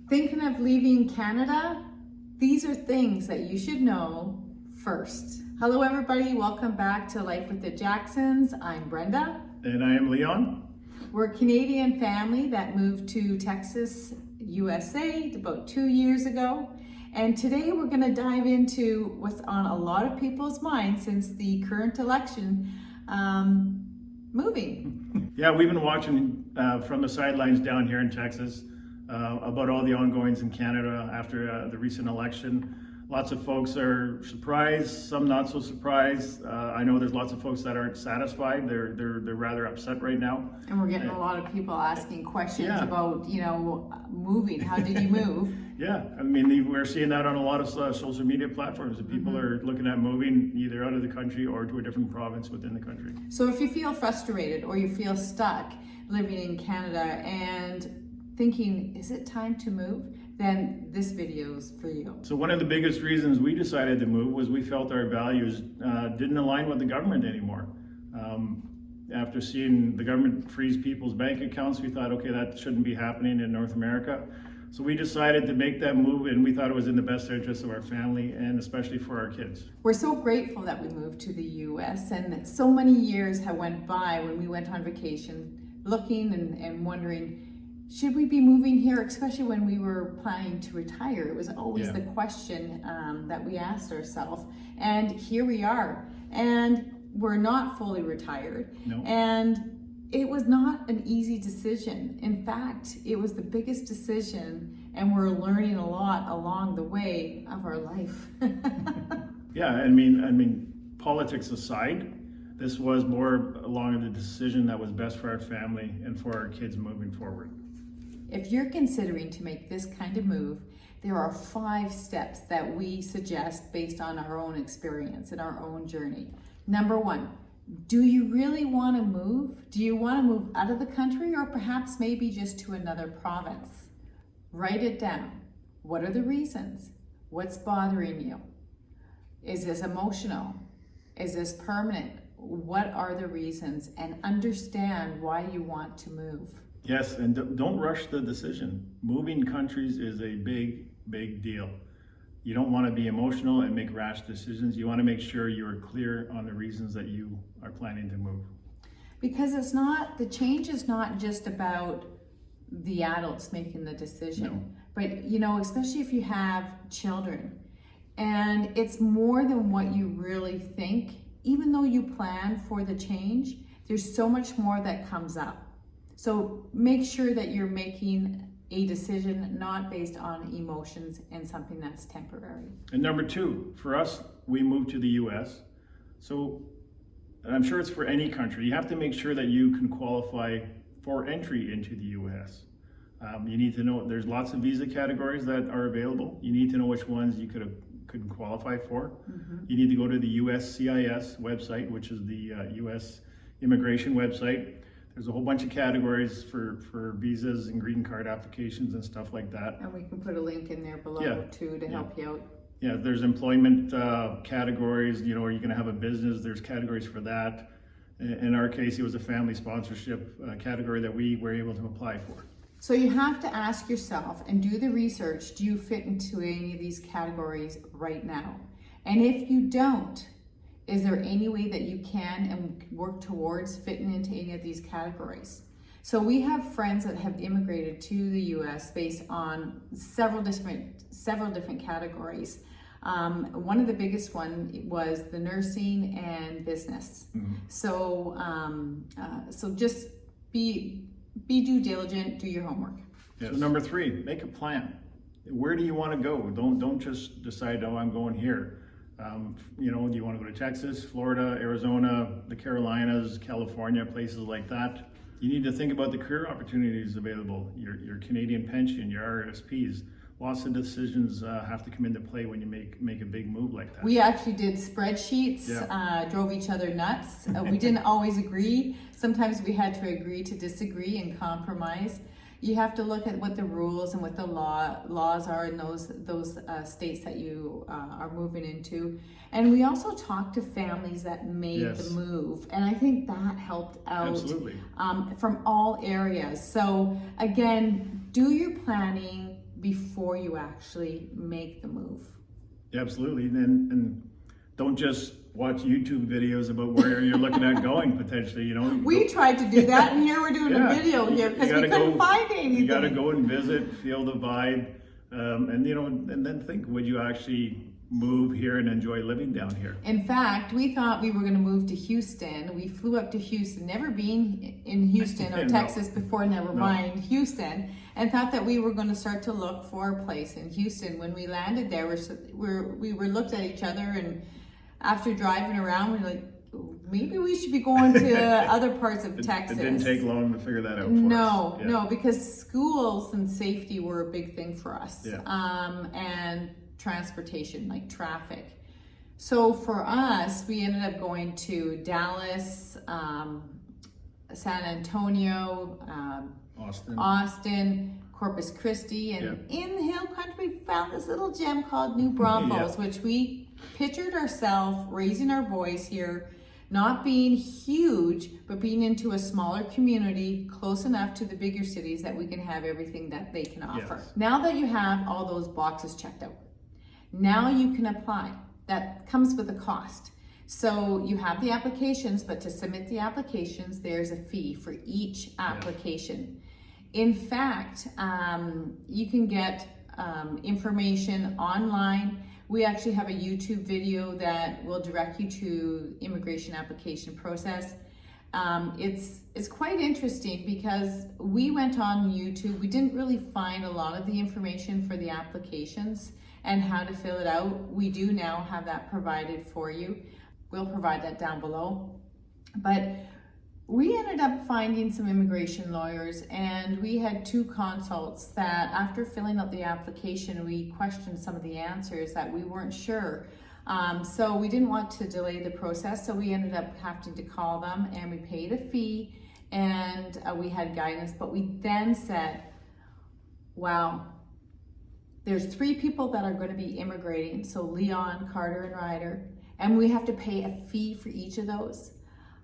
Thinking of leaving Canada? These are things that you should know first. Hello everybody, welcome back to Life with the Jacksons. I'm Brenda. And I am Leon. We're a Canadian family that moved to Texas, USA about 2 years ago. And today we're going to dive into what's on a lot of people's minds since the current election, moving. Yeah, we've been watching from the sidelines down here in Texas about all the ongoings in Canada after the recent election. Lots of folks are surprised, some not so surprised. I know there's lots of folks that aren't satisfied. They're rather upset right now. And we're getting a lot of people asking questions about, moving. How did you move? Yeah, I mean, we're seeing that on a lot of social media platforms. That people are looking at moving either out of the country or to a different province within the country. So if you feel frustrated or you feel stuck living in Canada and thinking, is it time to move? Then this video is for you. So one of the biggest reasons we decided to move was we felt our values didn't align with the government anymore. After seeing the government freeze people's bank accounts, we thought, okay, that shouldn't be happening in North America. So we decided to make that move, and we thought it was in the best interest of our family and especially for our kids. We're so grateful that we moved to the US, and so many years have went by when we went on vacation looking and wondering, should we be moving here, especially when we were planning to retire? It was always the question that we asked ourselves. And here we are. And we're not fully retired. No. And it was not an easy decision. In fact, it was the biggest decision, and we're learning a lot along the way of our life. Yeah, I mean, politics aside, this was more along the decision that was best for our family and for our kids moving forward. If you're considering to make this kind of move, there are 5 steps that we suggest based on our own experience and our own journey. Number 1, do you really want to move? Do you want to move out of the country or perhaps maybe just to another province? Write it down. What are the reasons? What's bothering you? Is this emotional? Is this permanent? What are the reasons? And understand why you want to move. Yes, and don't rush the decision. Moving countries is a big deal. You don't want to be emotional and make rash decisions. You want to make sure you're clear on the reasons that you are planning to move. Because the change is not just about the adults making the decision, but especially if you have children. And it's more than what you really think. Even though you plan for the change, there's so much more that comes up. So make sure that you're making a decision not based on emotions and something that's temporary. And number 2, for us, we moved to the US. So, and I'm sure it's for any country, you have to make sure that you can qualify for entry into the US. You need to know there's lots of visa categories that are available. You need to know which ones you could qualify for. You need to go to the USCIS website, which is the US immigration website. There's a whole bunch of categories for visas and green card applications and stuff like that. And we can put a link in there below too to help you out. Yeah, there's employment categories, are you going to have a business? There's categories for that. In our case, it was a family sponsorship category that we were able to apply for. So you have to ask yourself and do the research, do you fit into any of these categories right now? And if you don't, is there any way that you can and work towards fitting into any of these categories? So we have friends that have immigrated to the US based on several different categories. One of the biggest one was the nursing and business. So just be due diligent, do your homework. Yeah. So number 3, make a plan. Where do you want to go? Don't just decide, oh, I'm going here. Do you want to go to Texas, Florida, Arizona, the Carolinas, California, places like that? You need to think about the career opportunities available, your Canadian pension, your RSPs. Lots of decisions have to come into play when you make a big move like that. We actually did spreadsheets, drove each other nuts. We didn't always agree. Sometimes we had to agree to disagree and compromise. You have to look at what the rules and what the laws are in those states that you are moving into. And we also talked to families that made the move. And I think that helped out from all areas. So again, do your planning before before you actually make the move. Yeah, absolutely. And don't just watch YouTube videos about where you're looking at going potentially, you know. We tried to do that, and here we're doing a video here because we couldn't find anything. You got to go and visit, feel the vibe, and you know, and then think, would you actually move here and enjoy living down here? In fact, we thought we were going to move to Houston. We flew up to Houston, never been in Houston or Texas before, never mind Houston, and thought that we were going to start to look for a place in Houston. When we landed there, we were looked at each other, and after driving around, we were like, maybe we should be going to other parts of Texas. It didn't take long to figure that out for us. No, because schools and safety were a big thing for us. And transportation, like traffic. So for us, we ended up going to Dallas, San Antonio, Austin, Corpus Christi, and in the hill country, we found this little gem called New Braunfels, which we pictured ourselves raising our boys here, not being huge, but being into a smaller community, close enough to the bigger cities that we can have everything that they can offer. Now that you have all those boxes checked out, now you can apply. That comes with a cost. So you have the applications, but to submit the applications, there's a fee for each application. In fact, you can get information online. We actually have a YouTube video that will direct you to immigration application process. It's quite interesting because we went on YouTube. We didn't really find a lot of the information for the applications and how to fill it out. We do now have that provided for you. We'll provide that down below. But we ended up finding some immigration lawyers, and we had 2 consults that after filling out the application, we questioned some of the answers that we weren't sure. So we didn't want to delay the process, so we ended up having to call them, and we paid a fee, and we had guidance. But we then said, wow, there's 3 people that are going to be immigrating, so Leon, Carter, and Ryder, and we have to pay a fee for each of those.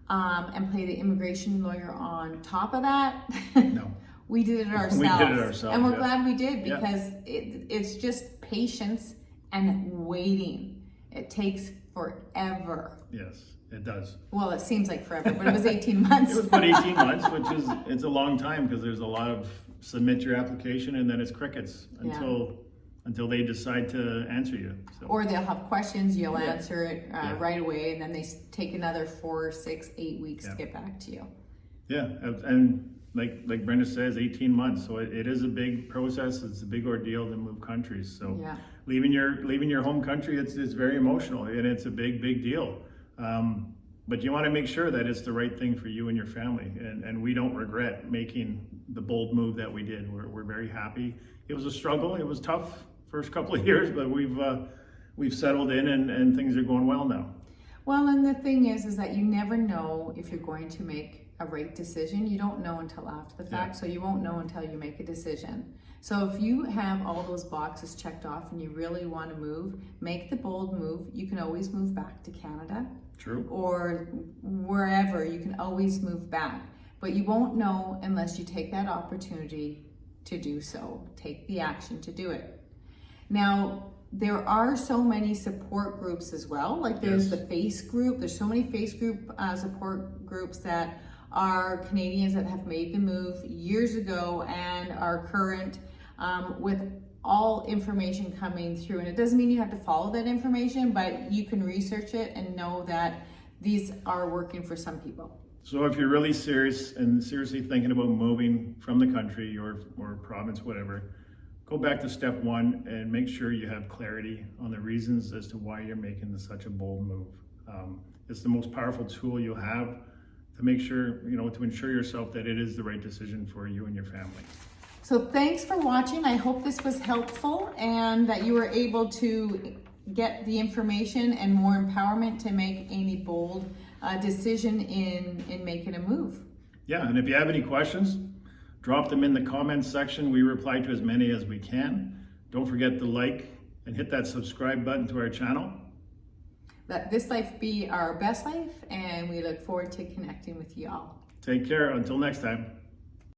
And pay the immigration lawyer on top of that. No. We did it ourselves. We did it ourselves. And we're glad we did, because it's just patience and waiting. It takes forever. Yes, it does. Well, it seems like forever, but it was 18 months. It was about 18 months, which is, it's a long time, because there's a lot of submit your application and then it's crickets until they decide to answer you. So. Or they'll have questions, you'll answer it right away, and then they take another 4, 6, 8 weeks to get back to you. Yeah, and like Brenda says, 18 months. So it is a big process. It's a big ordeal to move countries. So leaving your home country, it's very emotional, and it's a big deal. But you want to make sure that it's the right thing for you and your family. And we don't regret making the bold move that we did. We're very happy. It was a struggle. It was tough first couple of years, but we've settled in, and things are going well now. Well, and the thing is that you never know if you're going to make a right decision. You don't know until after the fact, so you won't know until you make a decision. So if you have all those boxes checked off and you really want to move, make the bold move. You can always move back to Canada. True. Or wherever, you can always move back. But you won't know unless you take that opportunity to do so. Take the action to do it. Now, there are so many support groups as well. Like there's the FACE group. There's so many FACE group support groups that are Canadians that have made the move years ago and are current with all information coming through. And it doesn't mean you have to follow that information, but you can research it and know that these are working for some people. So if you're really serious and seriously thinking about moving from the country or province, whatever, go back to step 1 and make sure you have clarity on the reasons as to why you're making such a bold move. It's the most powerful tool you'll have to make sure, to ensure yourself that it is the right decision for you and your family. So thanks for watching. I hope this was helpful and that you were able to get the information and more empowerment to make any bold decision in making a move. Yeah, and if you have any questions, drop them in the comments section. We reply to as many as we can. Don't forget to like and hit that subscribe button to our channel. Let this life be our best life, and we look forward to connecting with you all. Take care. Until next time.